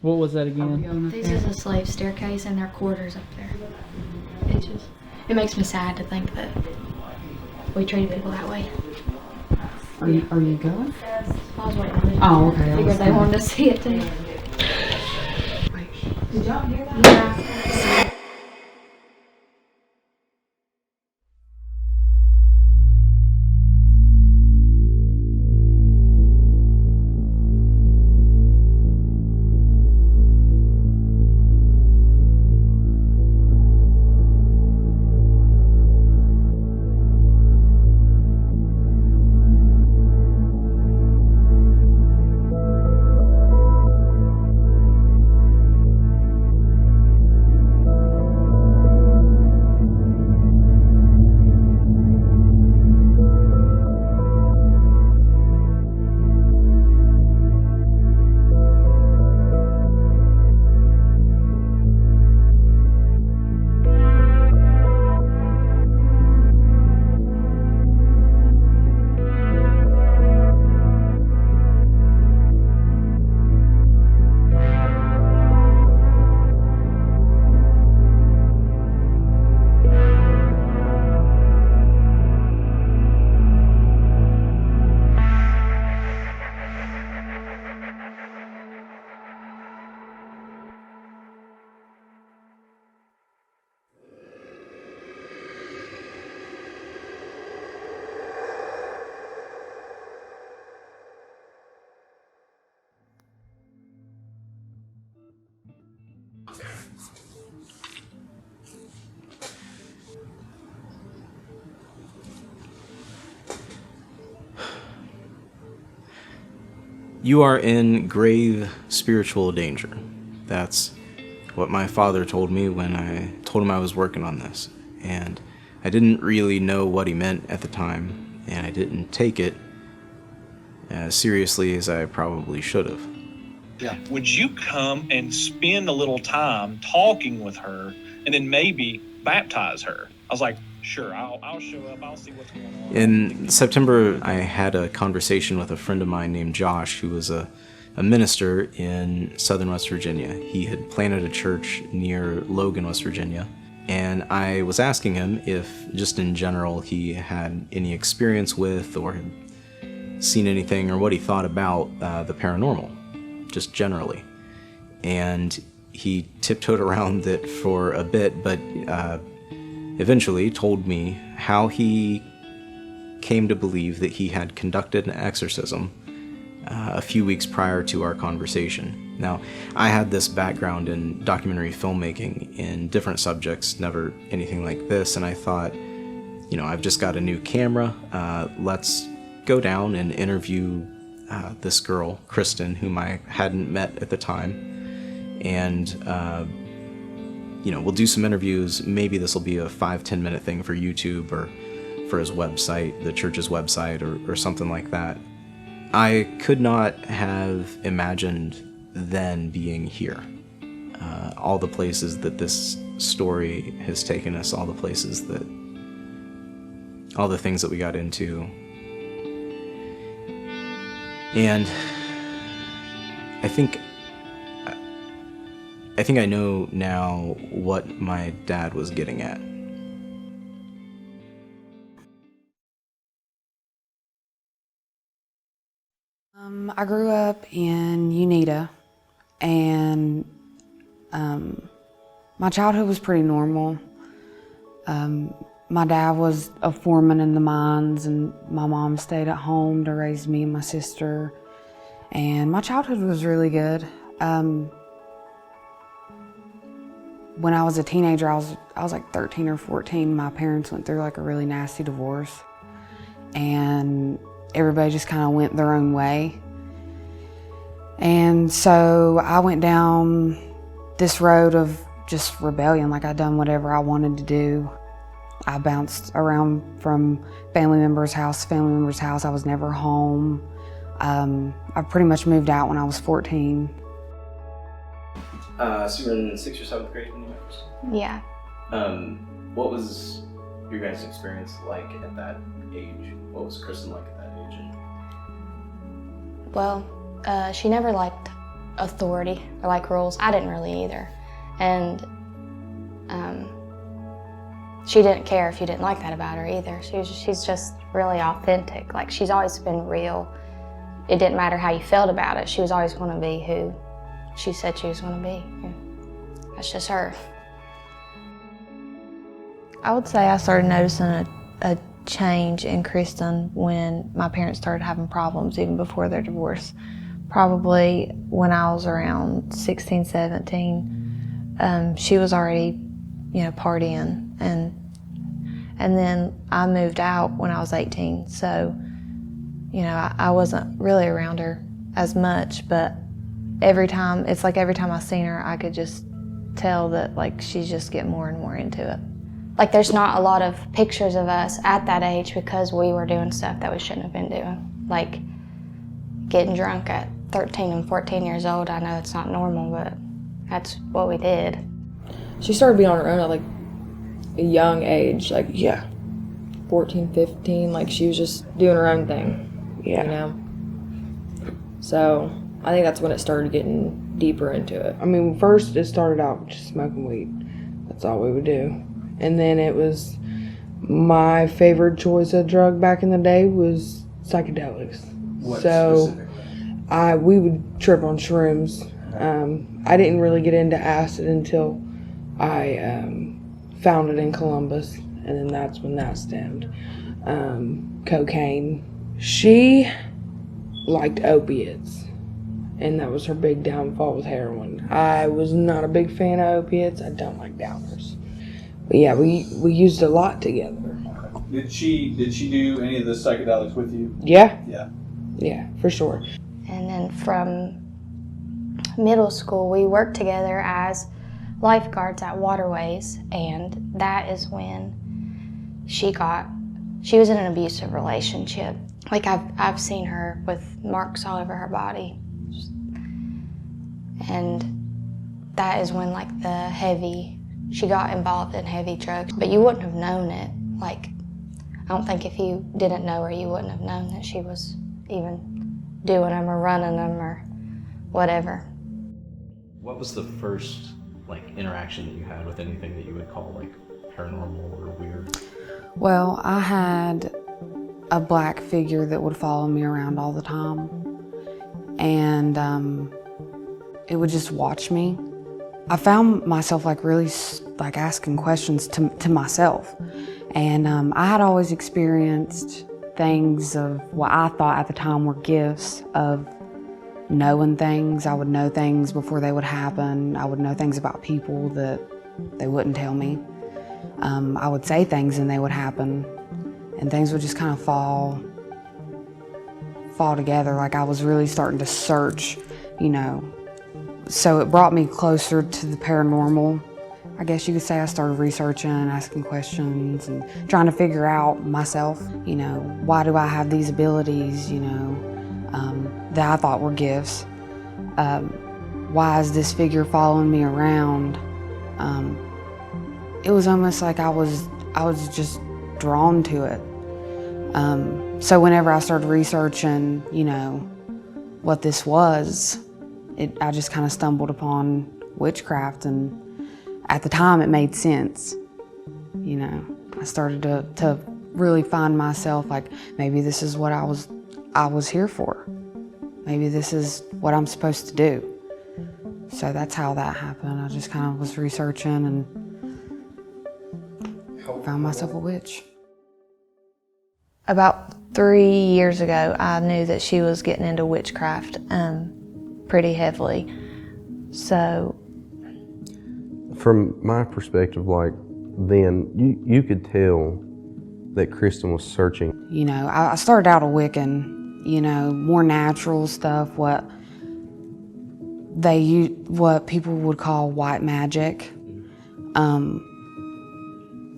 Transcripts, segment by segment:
What was that again? This is a slave staircase and their quarters up there. It makes me sad to think that we treated people that way. Are you going? I was waiting on it. Oh, okay. I figured they wanted to see it too. Did y'all hear that? Yeah. You are in grave spiritual danger. That's what my father told me when I told him I was working on this. And I didn't really know what he meant at the time, and I didn't take it as seriously as I probably should have. Yeah. Would you come and spend a little time talking with her and then maybe baptize her? I was like, sure, I'll show up, I'll see what's going on. In September, I had a conversation with a friend of mine named Josh, who was a minister in southern West Virginia. He had planted a church near Logan, West Virginia, and I was asking him if, just in general, he had any experience with or had seen anything or what he thought about the paranormal, just generally. And he tiptoed around it for a bit, but eventually told me how he came to believe that he had conducted an exorcism a few weeks prior to our conversation. Now, I had this background in documentary filmmaking in different subjects, never anything like this, and I thought, you know, I've just got a new camera, let's go down and interview this girl, Kristin, whom I hadn't met at the time, and you know, we'll do some interviews. Maybe this will be a 5-10 minute thing for YouTube or for his website, the church's website, or something like that. I could not have imagined then being here. All the places that this story has taken us, all the places that, all the things that we got into. And I think I know now what my dad was getting at. I grew up in Unita, and my childhood was pretty normal. My dad was a foreman in the mines, and my mom stayed at home to raise me and my sister. And my childhood was really good. When I was a teenager, I was like 13 or 14. My parents went through like a really nasty divorce, and everybody just kind of went their own way. And so I went down this road of just rebellion, like I'd done whatever I wanted to do. I bounced around from family member's house to family member's house. I was never home. I pretty much moved out when I was 14. So you were in 6th or 7th grade when you met Kristin? Yeah. What was your guys' experience like at that age? What was Kristin like at that age? Well, she never liked authority or like rules. I didn't really either. And she didn't care if you didn't like that about her either. She's just really authentic. Like, she's always been real. It didn't matter how you felt about it. She was always going to be who she said she was going to be. And that's just her. I would say I started noticing a change in Kristin when my parents started having problems, even before their divorce. Probably when I was around 16, 17, she was already, partying. And then I moved out when I was 18, so, I wasn't really around her as much, but every time I seen her, I could just tell that, like, she's just getting more and more into it. Like, there's not a lot of pictures of us at that age because we were doing stuff that we shouldn't have been doing. Like, getting drunk at 13 and 14 years old. I know it's not normal, but that's what we did. She started being on her own at, like, a young age, 14, 15, like, she was just doing her own thing, So, I think that's when it started getting deeper into it. I mean, first it started out just smoking weed. That's all we would do. And then it was, my favorite choice of drug back in the day was psychedelics. What so specifically? We would trip on shrooms. I didn't really get into acid until I found it in Columbus, and then that's when that stemmed. Cocaine. She liked opiates, and that was her big downfall with heroin. I was not a big fan of opiates. I don't like downers. But yeah, we used a lot together. Did she do any of the psychedelics with you? Yeah. Yeah. Yeah, for sure. And then from middle school, we worked together as lifeguards at waterways, and that is when she was in an abusive relationship. Like, I've seen her with marks all over her body. And that is when, like, she got involved in heavy drugs. But you wouldn't have known it. Like, I don't think if you didn't know her, you wouldn't have known that she was even doing them or running them or whatever. What was the first, interaction that you had with anything that you would call, paranormal or weird? Well, I had a black figure that would follow me around all the time, and it would just watch me. I found myself really asking questions to myself, and I had always experienced things of what I thought at the time were gifts of knowing things. I would know things before they would happen. I would know things about people that they wouldn't tell me. I would say things and they would happen, and things would just kind of fall together. Like, I was really starting to search, So it brought me closer to the paranormal. I guess you could say I started researching, asking questions, and trying to figure out myself, why do I have these abilities, that I thought were gifts? Why is this figure following me around? It was almost like I was just drawn to it. So whenever I started researching, what this was, I just kind of stumbled upon witchcraft, and at the time it made sense. I started to really find myself, maybe this is what I was here for. Maybe this is what I'm supposed to do. So that's how that happened. I just kind of was researching and found myself a witch. About 3 years ago, I knew that she was getting into witchcraft pretty heavily. So, from my perspective, then you could tell that Kristin was searching. I started out a Wiccan, more natural stuff, what people would call white magic.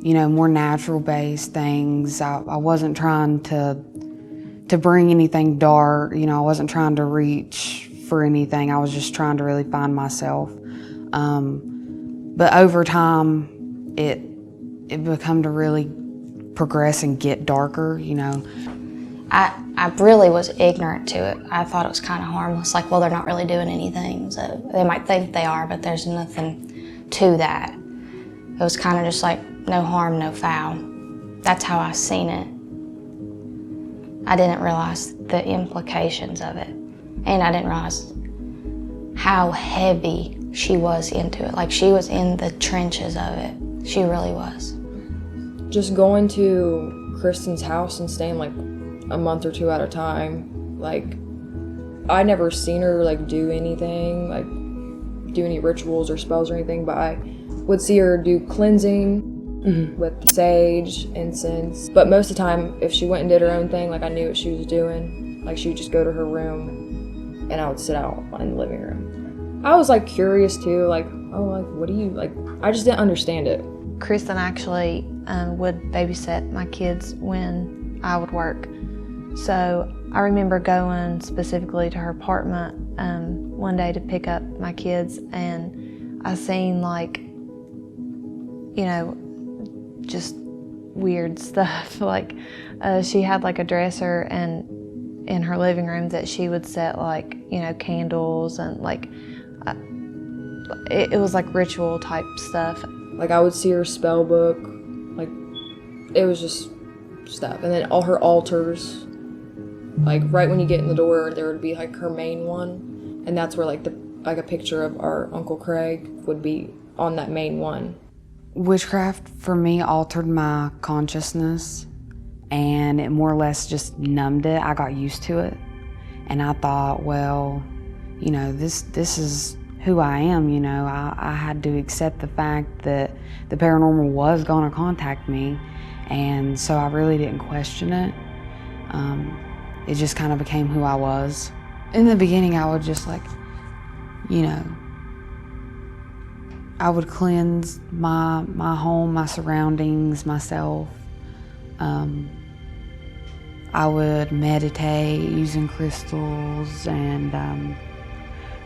More natural-based things. I wasn't trying to bring anything dark. I wasn't trying to reach for anything. I was just trying to really find myself. But over time, it became to really progress and get darker. I really was ignorant to it. I thought it was kind of harmless, like, well, they're not really doing anything, so they might think they are, but there's nothing to that. It was kind of just like, no harm, no foul. That's how I seen it. I didn't realize the implications of it, and I didn't realize how heavy she was into it. Like, she was in the trenches of it. She really was. Just going to Kristin's house and staying like a month or two at a time, like, I never seen her like do anything, like do any rituals or spells or anything, but I would see her do cleansing with sage, incense. But most of the time, if she went and did her own thing, like, I knew what she was doing. Like, she would just go to her room and I would sit out in the living room. I was like curious too, like, oh, like, what do you, like, I just didn't understand it. Kristin actually would babysit my kids when I would work. So I remember going specifically to her apartment one day to pick up my kids, and I seen, like, you know, just weird stuff. Like, she had like a dresser and in her living room that she would set, like, you know, candles and like, it was like ritual type stuff. Like, I would see her spell book, like, it was just stuff. And then all her altars, like, right when you get in the door, there would be like her main one, and that's where like a picture of our Uncle Craig would be on that main one. Witchcraft for me altered my consciousness, and it more or less just numbed it. I got used to it, and I thought, well, you know, this is who I am. You know, I had to accept the fact that the paranormal was going to contact me, and so I really didn't question it. It just kind of became who I was. In the beginning, I would just, like, you know, I would cleanse my home, my surroundings, myself. I would meditate using crystals and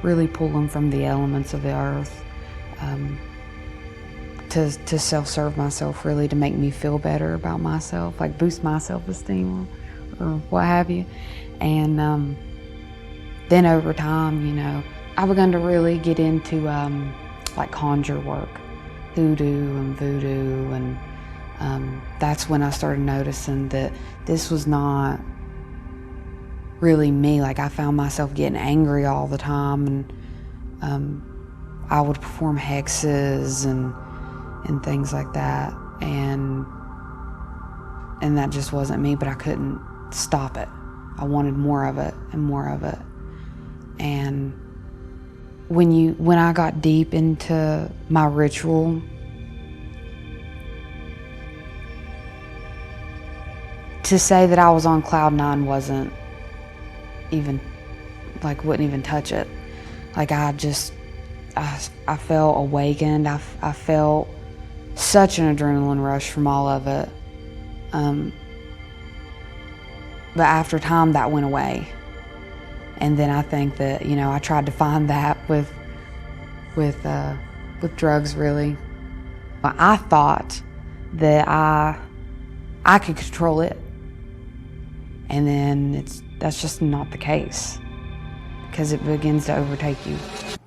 really pull them from the elements of the earth to self-serve myself, really, to make me feel better about myself, like boost my self-esteem or what have you. And then over time, you know, I began to really get into like conjure work, hoodoo and voodoo, and that's when I started noticing that this was not really me. Like, I found myself getting angry all the time, and I would perform hexes and things like that, and that just wasn't me, but I couldn't stop it. I wanted more of it and more of it. And when I got deep into my ritual, to say that I was on cloud 9 wasn't even, like, wouldn't even touch it. Like, I felt awakened. I felt such an adrenaline rush from all of it. But after time, that went away. And then I think that, you know, I tried to find that with drugs, really. I thought that I could control it, and then that's just not the case, because it begins to overtake you.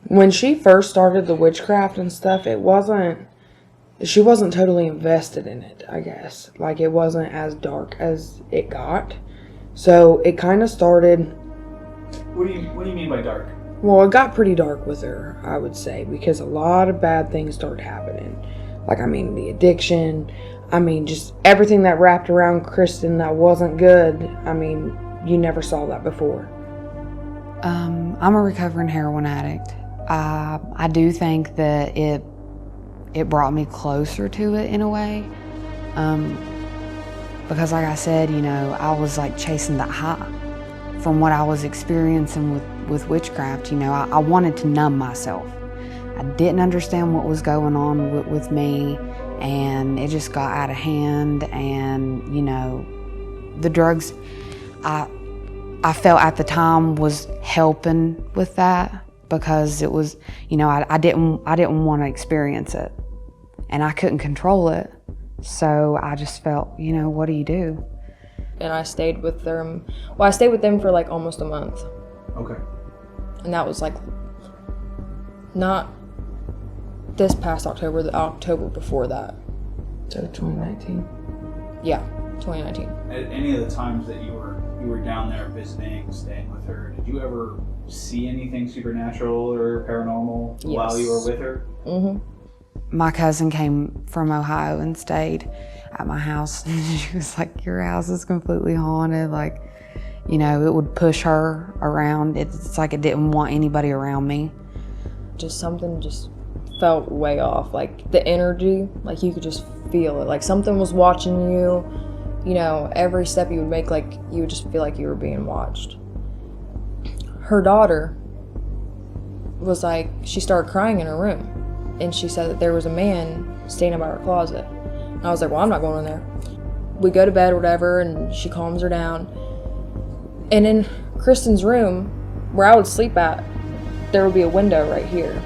When she first started the witchcraft and stuff, she wasn't totally invested in it, I guess. Like, it wasn't as dark as it got. So it kind of started. What do you mean by dark? Well, it got pretty dark with her, I would say, because a lot of bad things started happening. Like, I mean, the addiction, I mean, just everything that wrapped around Kristin that wasn't good. I mean, you never saw that before. I'm a recovering heroin addict. I do think that it brought me closer to it in a way. Because, like I said, you know, I was like chasing that high from what I was experiencing with witchcraft. You know, I wanted to numb myself. I didn't understand what was going on with me, and it just got out of hand. And, you know, the drugs I felt at the time was helping with that, because it was, you know, I didn't want to experience it, and I couldn't control it. So I just felt, you know, what do you do? and I stayed with them. Well, I stayed with them for like almost a month. Okay. And that was like not this past October, the October before that. So 2019. Yeah, 2019. At any of the times that you were down there visiting, staying with her, did you ever see anything supernatural or paranormal while you were with her? Mm-hmm. My cousin came from Ohio and stayed at my house. She was like, your house is completely haunted. Like, you know, it would push her around. It's like it didn't want anybody around me. Just something just felt way off. Like the energy, like you could just feel it. Like something was watching you. You know, every step you would make, like you would just feel like you were being watched. Her daughter was like, she started crying in her room. And she said that there was a man standing by her closet. And I was like, well, I'm not going in there. We go to bed or whatever, and she calms her down. And in Kristin's room, where I would sleep at, there would be a window right here.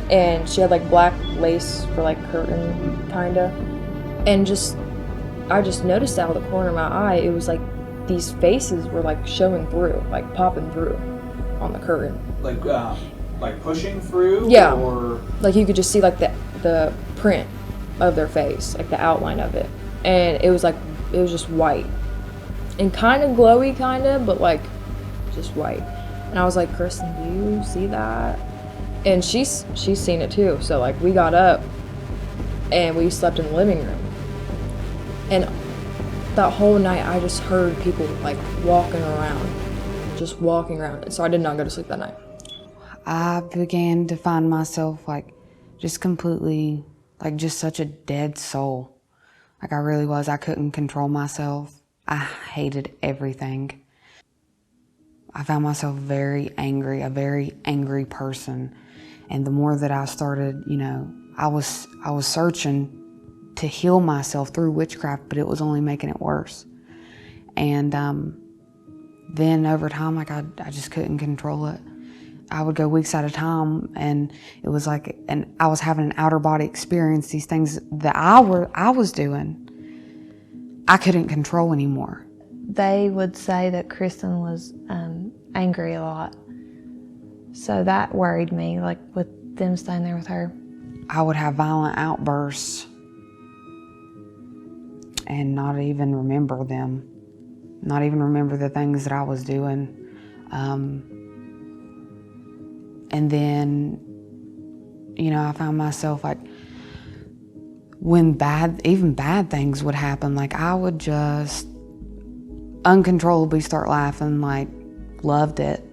And she had like black lace for like curtain, kinda. And I just noticed out of the corner of my eye, it was like these faces were like showing through, like popping through on the curtain. Like pushing through? Yeah. Or like you could just see like the print of their face, like the outline of it. And it was just white. And kind of glowy, but like just white. And I was like, Kristin, do you see that? And she's seen it too. So like we got up and we slept in the living room. And that whole night I just heard people like walking around. So I did not go to sleep that night. I began to find myself like just completely, like just such a dead soul. Like I really was. I couldn't control myself. I hated everything. I found myself very angry, a very angry person. And the more that I started, you know, I was searching to heal myself through witchcraft, but it was only making it worse. And then over time, like I just couldn't control it. I would go weeks at a time, and it was like, and I was having an outer body experience. These things that I was doing, I couldn't control anymore. They would say that Kristin was angry a lot. So that worried me, like with them staying there with her. I would have violent outbursts and not even remember them, not even remember the things that I was doing. And then, you know, I found myself like, when even bad things would happen, like I would just uncontrollably start laughing, like loved it.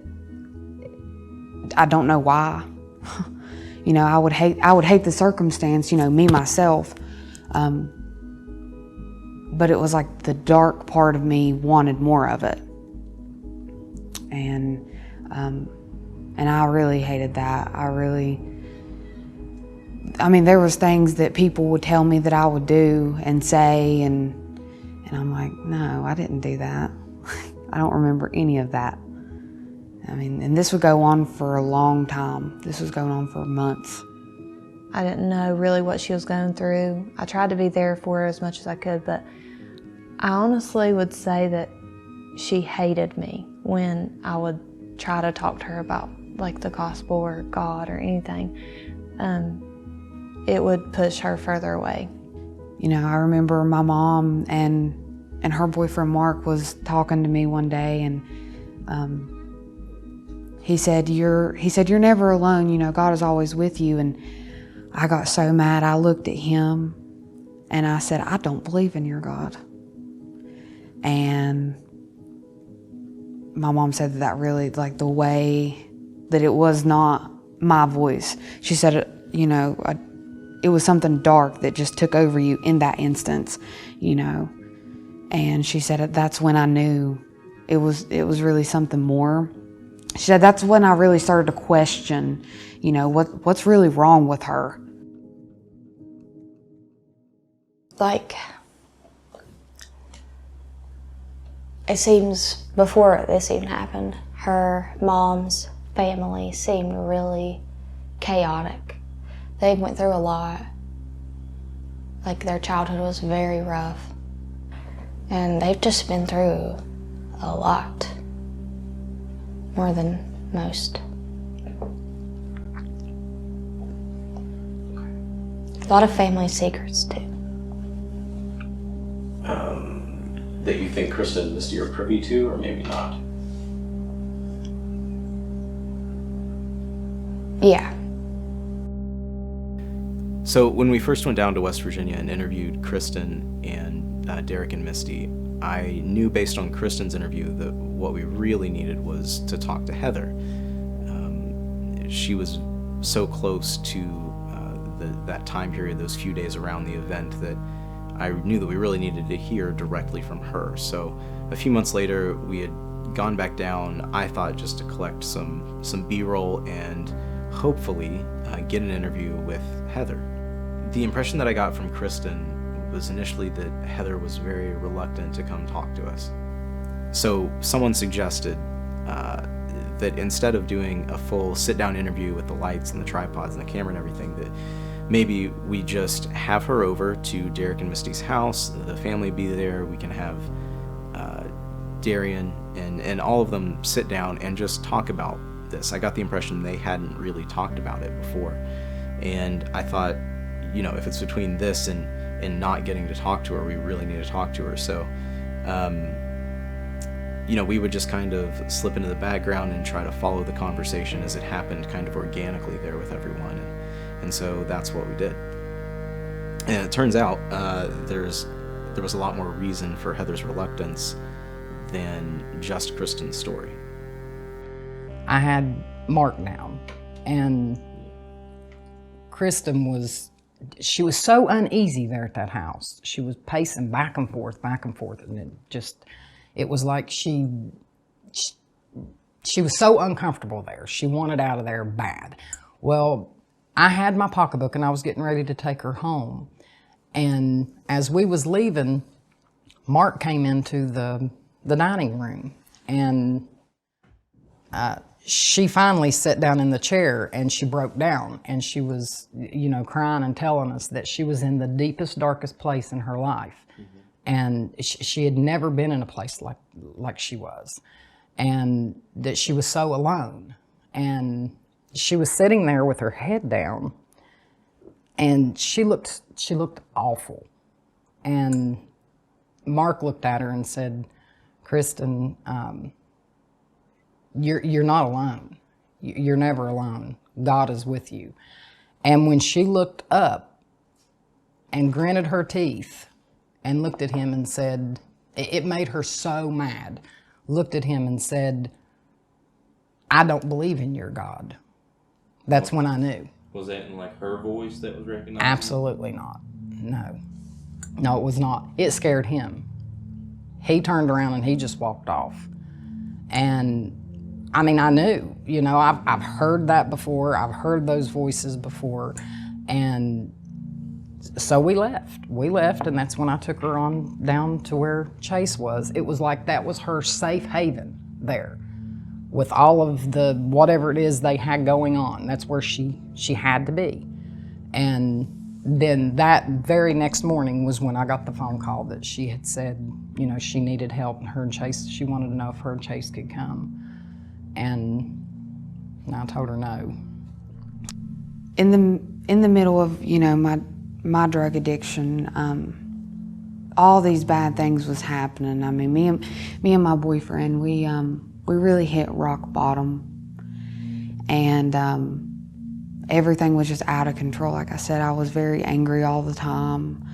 I don't know why. You know, I would hate the circumstance, you know, me, myself. But it was like the dark part of me wanted more of it. And I really hated that. I mean, there was things that people would tell me that I would do and say, and I'm like, no, I didn't do that. I don't remember any of that. I mean, and this would go on for a long time. This was going on for months. I didn't know really what she was going through. I tried to be there for her as much as I could, but I honestly would say that she hated me when I would try to talk to her about like the gospel or God or anything. It would push her further away. You know, I remember my mom and her boyfriend Mark was talking to me one day, and he said, you're never alone, you know, God is always with you. And I got so mad, I looked at him and I said, I don't believe in your God. And my mom said that really, like the way that it was not my voice. She said, you know, it was something dark that just took over you in that instance, you know. And she said that's when I knew it was really something more. She said that's when I really started to question, you know, what's really wrong with her. Like, it seems before this even happened, her mom's family seemed really chaotic. They went through a lot. Like, their childhood was very rough. And they've just been through a lot, more than most. A lot of family secrets too. That you think Kristin and Misty are privy to, or maybe not? Yeah. So when we first went down to West Virginia and interviewed Kristin and Derek and Misty, I knew based on Kristin's interview that what we really needed was to talk to Heather. She was so close to that time period, those few days around the event, that I knew that we really needed to hear directly from her. So a few months later, we had gone back down, I thought, just to collect some B-roll and hopefully get an interview with Heather. The impression that I got from Kristin was initially that Heather was very reluctant to come talk to us. So someone suggested that instead of doing a full sit-down interview with the lights and the tripods and the camera and everything, that maybe we just have her over to Derek and Misty's house, the family be there, we can have Darian and all of them sit down and just talk about this. I got the impression they hadn't really talked about it before. And I thought, you know, if it's between this and not getting to talk to her, we really need to talk to her. So, you know, we would just kind of slip into the background and try to follow the conversation as it happened kind of organically there with everyone. And so that's what we did. And it turns out there was a lot more reason for Heather's reluctance than just Kristin's story. I had Mark down, and Kristin she was so uneasy there at that house. She was pacing back and forth, and it was like she was so uncomfortable there. She wanted out of there bad. Well, I had my pocketbook and I was getting ready to take her home. And as we was leaving, Mark came into the dining room, and she finally sat down in the chair and she broke down, and she was, you know, crying and telling us that she was in the deepest, darkest place in her life. Mm-hmm. And she had never been in a place like she was, and that she was so alone. And she was sitting there with her head down, and she looked awful. And Mark looked at her and said, "Kristin, you're not alone. You're never alone. God is with you." And when she looked up and gritted her teeth and looked at him and said, it made her so mad, looked at him and said, "I don't believe in your God." That's when I knew. Was that in like her voice that was recognized? Absolutely not. No, it was not. It scared him. He turned around and he just walked off. And I mean, I knew, you know, I've heard that before. I've heard those voices before. And so we left, and that's when I took her on down to where Chase was. It was like that was her safe haven there, with all of the whatever it is they had going on. That's where she had to be. And then that very next morning was when I got the phone call that she had said, you know, she needed help, and her and Chase, she wanted to know if her and Chase could come. And I told her no. In the middle of, you know, my drug addiction, all these bad things was happening. I mean, me and my boyfriend, we really hit rock bottom, and everything was just out of control. Like I said, I was very angry all the time.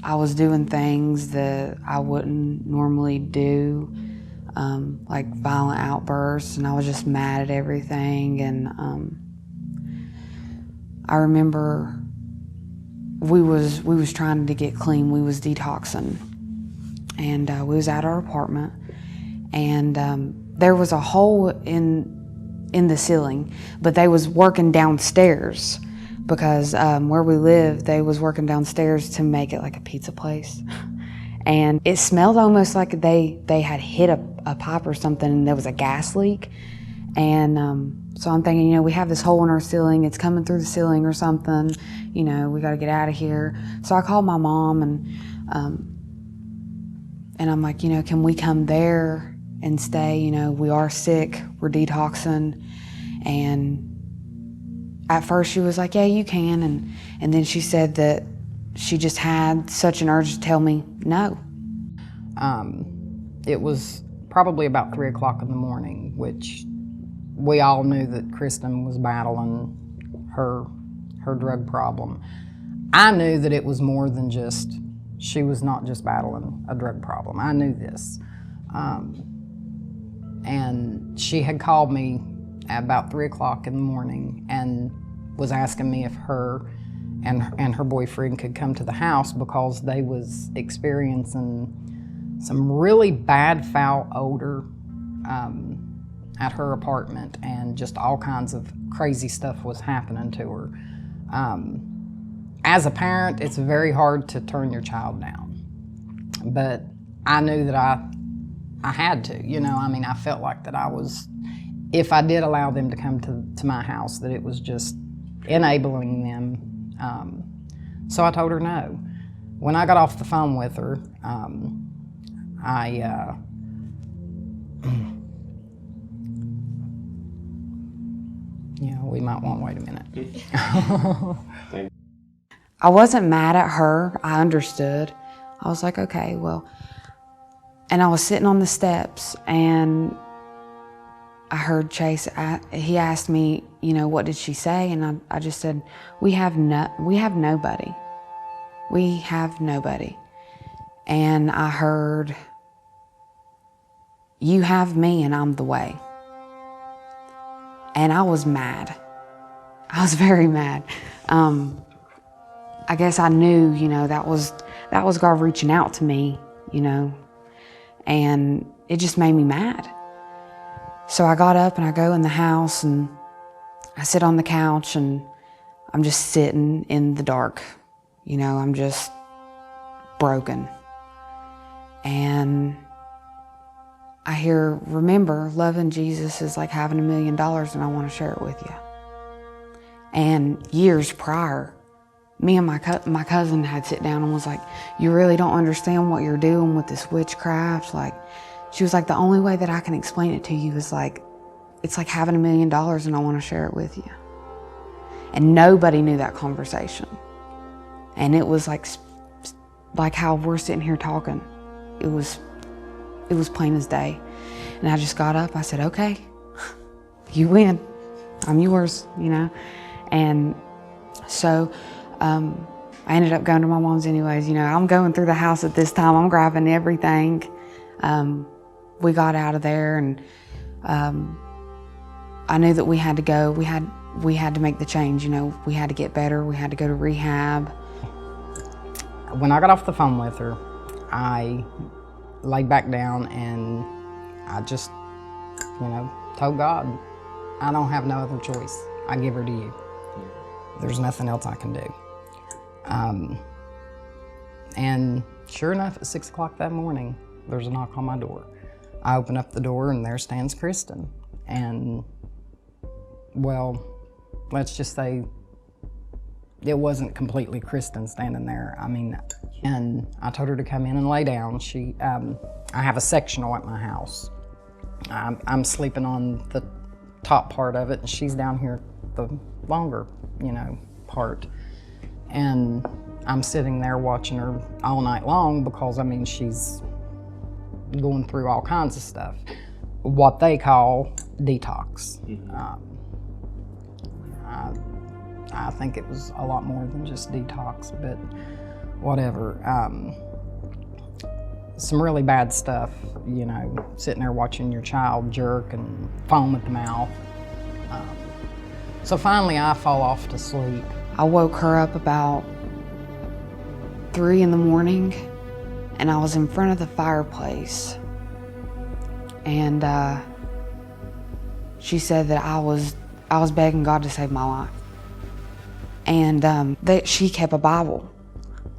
I was doing things that I wouldn't normally do, like violent outbursts, and I was just mad at everything. And I remember we was trying to get clean. We was detoxing, and we was at our apartment, and there was a hole in the ceiling, but they was working downstairs because where we live, they was working downstairs to make it like a pizza place. And it smelled almost like they had hit a pipe or something, and there was a gas leak. And so I'm thinking, you know, we have this hole in our ceiling, it's coming through the ceiling or something, you know, we gotta get out of here. So I called my mom and I'm like, you know, can we come there and stay? You know, we are sick, we're detoxing. And at first she was like, yeah, you can. And then she said that she just had such an urge to tell me no. It was probably about 3 o'clock in the morning, which we all knew that Kristin was battling her drug problem. I knew that it was more than just, she was not just battling a drug problem. I knew this. And she had called me at about 3 o'clock in the morning and was asking me if her and her boyfriend could come to the house because they was experiencing some really bad, foul odor at her apartment, and just all kinds of crazy stuff was happening to her. As a parent, it's very hard to turn your child down, but I knew that I had to, you know. I mean, I felt like that I was, if I did allow them to come to my house, that it was just enabling them. So I told her no. When I got off the phone with her, yeah, we might want to wait a minute. I wasn't mad at her, I understood. I was like, okay, well, and I was sitting on the steps and I heard Chase, he asked me, you know, what did she say? And I just said, we have nobody. We have nobody. And I heard, you have me and I'm the way. And I was mad. I was very mad. I guess I knew, you know, that was God reaching out to me, you know, and it just made me mad. So I got up and I go in the house and I sit on the couch and I'm just sitting in the dark. You know, I'm just broken. And I hear, remember, loving Jesus is like having $1 million and I want to share it with you. And years prior, me and my cousin had sit down and was like, you really don't understand what you're doing with this witchcraft. Like, she was like, the only way that I can explain it to you is like, it's like having $1 million and I want to share it with you. And nobody knew that conversation. And it was like how we're sitting here talking. It was plain as day. And I just got up, I said, okay, you win, I'm yours, you know? And so I ended up going to my mom's anyways. You know, I'm going through the house at this time, I'm grabbing everything. We got out of there and I knew that we had to go. We had to make the change, you know. We had to get better, we had to go to rehab. When I got off the phone with her, I laid back down and I just, you know, told God, I don't have no other choice. I give her to you. There's nothing else I can do. And sure enough, at 6 o'clock that morning, there's a knock on my door. I open up the door and there stands Kristin. And, well, let's just say it wasn't completely Kristin standing there. I mean, and I told her to come in and lay down. I have a sectional at my house. I'm sleeping on the top part of it and she's down here the longer, you know, part. And I'm sitting there watching her all night long because, I mean, she's going through all kinds of stuff, what they call detox. I think it was a lot more than just detox, but whatever. Some really bad stuff, you know, sitting there watching your child jerk and foam at the mouth. So finally I fall off to sleep. I woke her up about 3 in the morning and I was in front of the fireplace. And she said that I was begging God to save my life. And that she kept a Bible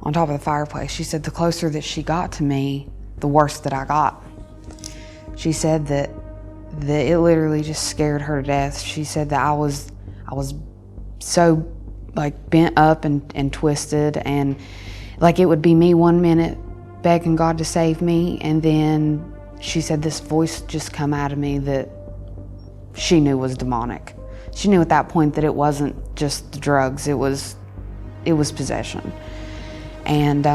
on top of the fireplace. She said the closer that she got to me, the worse that I got. She said that that it literally just scared her to death. She said that I was so like bent up and twisted, and like it would be me one minute begging God to save me, and then she said this voice just come out of me that she knew was demonic. She knew at that point that it wasn't just the drugs, it was possession. And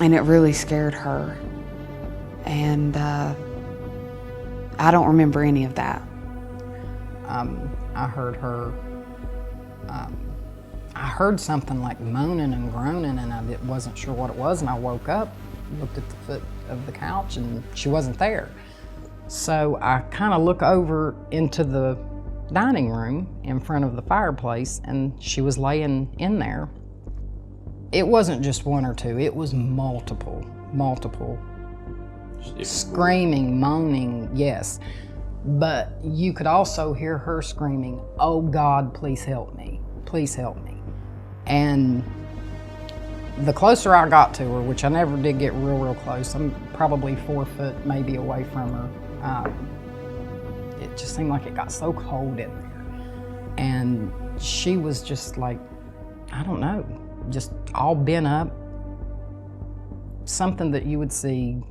it really scared her. And I don't remember any of that. I heard her, I heard something like moaning and groaning, and I wasn't sure what it was, and I woke up, looked at the foot of the couch, and she wasn't there. So I kind of look over into the dining room in front of the fireplace, and she was laying in there. It wasn't just one or two, it was multiple. Screaming, moaning, yes. But you could also hear her screaming, "Oh God, please help me, please help me." And the closer I got to her, which I never did get real close, I'm probably 4 foot maybe away from her, it just seemed like it got so cold in there. And she was just like, I don't know, just all bent up. Something that you would see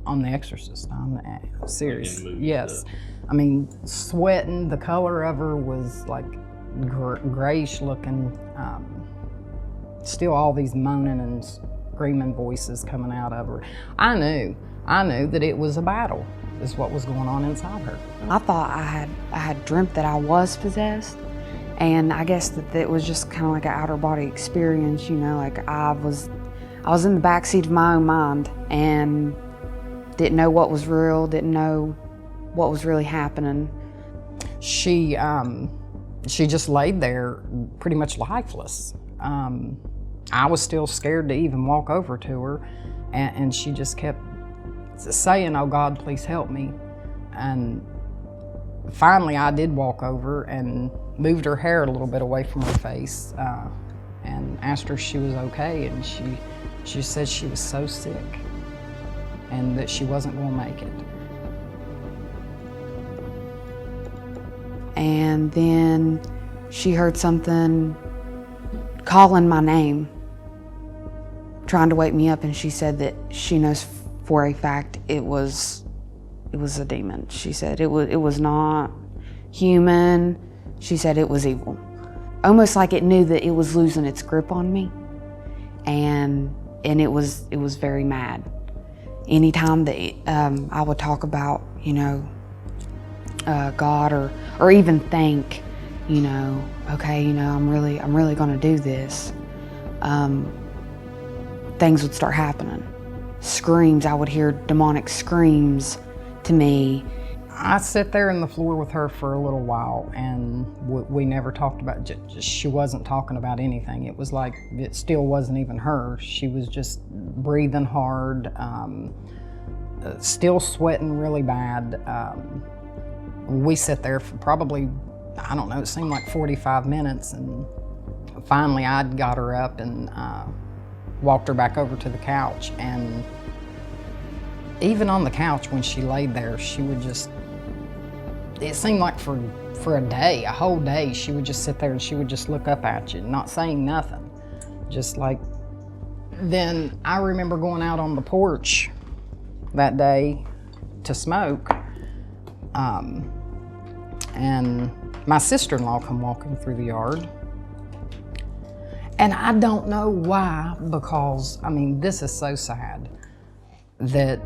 on The Exorcist, on the series. Yes. I mean, sweating, the color of her was like grayish looking. Still all these moaning and screaming voices coming out of her. I knew that it was a battle, is what was going on inside her. I thought I had dreamt that I was possessed, and I guess that it was just kind of like an outer body experience, you know, like I was in the backseat of my own mind and didn't know what was real, didn't know what was really happening. She just laid there pretty much lifeless. I was still scared to even walk over to her, and she just kept saying, "Oh God, please help me." And finally I did walk over and moved her hair a little bit away from her face, and asked her if she was okay, and she said she was so sick and that she wasn't going to make it. And then she heard something calling my name, trying to wake me up, and she said that she knows for a fact it was a demon. She said it was not human. She said it was evil. Almost like it knew that it was losing its grip on me, and it was very mad. Anytime that I would talk about, you know, God or even think, you know, okay, you know, I'm really gonna do this, things would start happening. Screams, I would hear demonic screams to me. I sat there on the floor with her for a little while, and we never talked about, she wasn't talking about anything. It was like, it still wasn't even her. She was just breathing hard, still sweating really bad. We sat there for probably, I don't know, it seemed like 45 minutes, and finally I got her up and walked her back over to the couch. And even on the couch when she laid there, she would just, it seemed like for a day, a whole day, she would just sit there and she would just look up at you, not saying nothing. Just like, then I remember going out on the porch that day to smoke, and my sister-in-law come walking through the yard. And I don't know why, because, I mean, this is so sad, that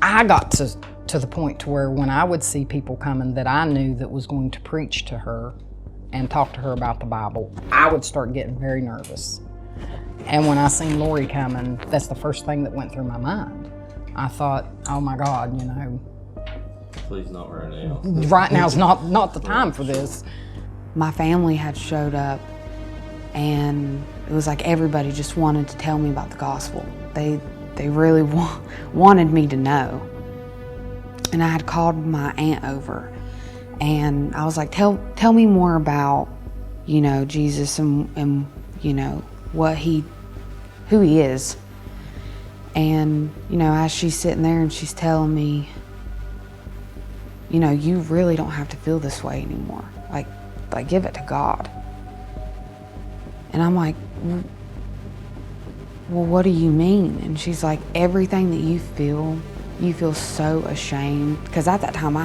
I got to the point to where when I would see people coming that I knew that was going to preach to her and talk to her about the Bible, I would start getting very nervous. And when I seen Lori coming, that's the first thing that went through my mind. I thought, oh my God, you know, please not right now. Right now's not the time for this. My family had showed up, and it was like everybody just wanted to tell me about the gospel. They really wanted me to know. And I had called my aunt over, and I was like, tell me more about, you know, Jesus and you know, who he is. And, you know, as she's sitting there and she's telling me you know, you really don't have to feel this way anymore. Like give it to God. And I'm like, well, what do you mean? And she's like, everything that you feel so ashamed. Because at that time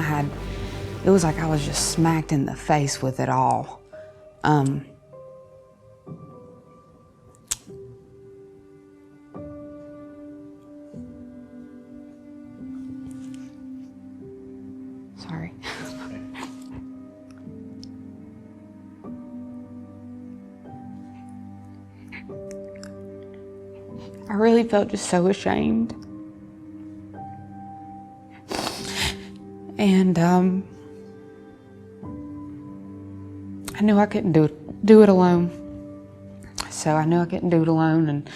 it was like I was just smacked in the face with it all. Sorry. I really felt just so ashamed. And I knew I couldn't do it alone. So I knew I couldn't do it alone, and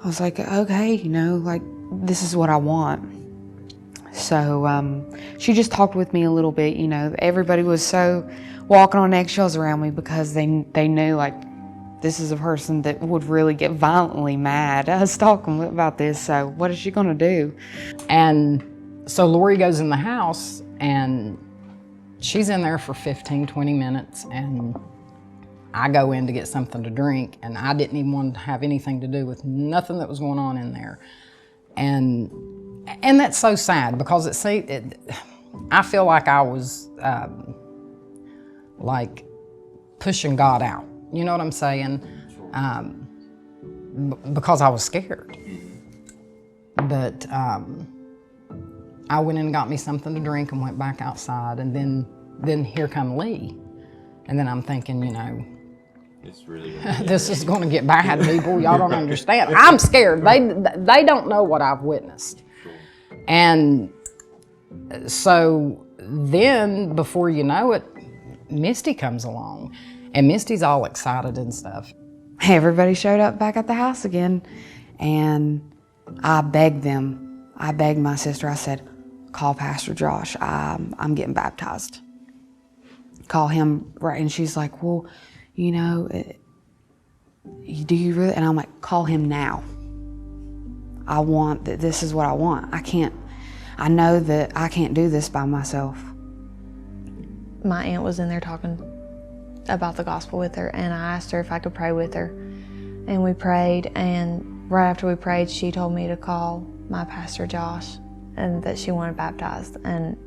I was like, okay, you know, like, this is what I want. So she just talked with me a little bit, you know. Everybody was so walking on eggshells around me because they knew, like, this is a person that would really get violently mad. I was talking about this, so what is she gonna do? And so Lori goes in the house, and she's in there for 15, 20 minutes, and I go in to get something to drink, and I didn't even want to have anything to do with nothing that was going on in there. And that's so sad, because I feel like I was like pushing God out. You know what I'm saying? Because I was scared. But I went in and got me something to drink and went back outside, and then here come Lee. And then I'm thinking, you know, it's really this is going to get bad, people. Y'all don't understand. I'm scared. They don't know what I've witnessed. And so then, before you know it, Misty comes along. And Misty's all excited and stuff. Everybody showed up back at the house again, and I begged them. I begged my sister. I said, call Pastor Josh. I'm getting baptized. Call him, right? And she's like, well, you know, do you really? And I'm like, call him now. I want that. This is what I want. I know that I can't do this by myself. My aunt was in there talking about the gospel with her, and I asked her if I could pray with her, and we prayed, and right after we prayed, she told me to call my pastor Josh and that she wanted baptized. And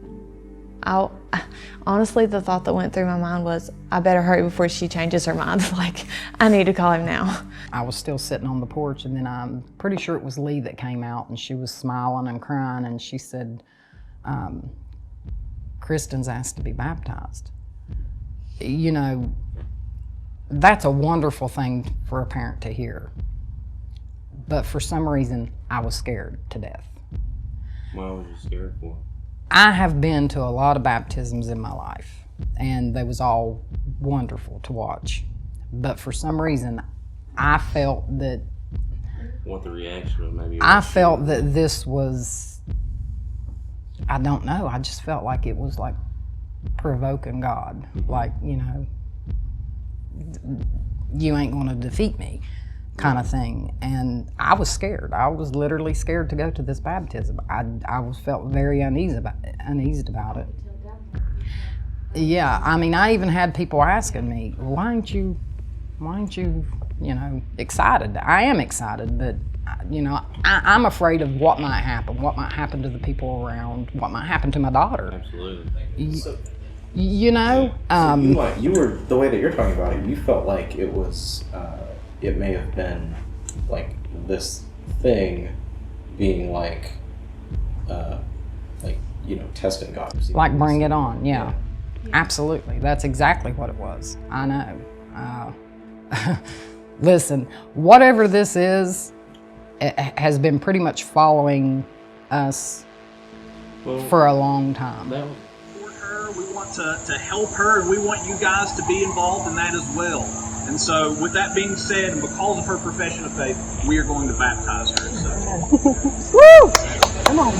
honestly, the thought that went through my mind was, I better hurry before she changes her mind. Like, I need to call him now. I was still sitting on the porch, and then I'm pretty sure it was Lee that came out, and she was smiling and crying, and she said, Kristin's asked to be baptized. You know, that's a wonderful thing for a parent to hear. But for some reason, I was scared to death. Why was you scared for? I have been to a lot of baptisms in my life, and they was all wonderful to watch. But for some reason, I felt that... What the reaction was maybe... I felt that this was... I don't know, I just felt like it was like provoking God. Like, you know, you ain't gonna defeat me, kind of thing. And I was scared. I was literally scared to go to this baptism. I was felt very uneasy about it. Yeah, I mean, I even had people asking me, why aren't you, you know, excited? I am excited, but you know, I'm afraid of what might happen to the people around, what might happen to my daughter. Absolutely. You know, you were, the way that you're talking about it, you felt like it was, it may have been like this thing being like, you know, testing God. Like bring it on, yeah. Absolutely, that's exactly what it was. I know. Listen, whatever this is, it has been pretty much following us for a long time. Support her, we want to help her, and we want you guys to be involved in that as well. And so with that being said, and because of her profession of faith, we are going to baptize her. So. Woo! Come on.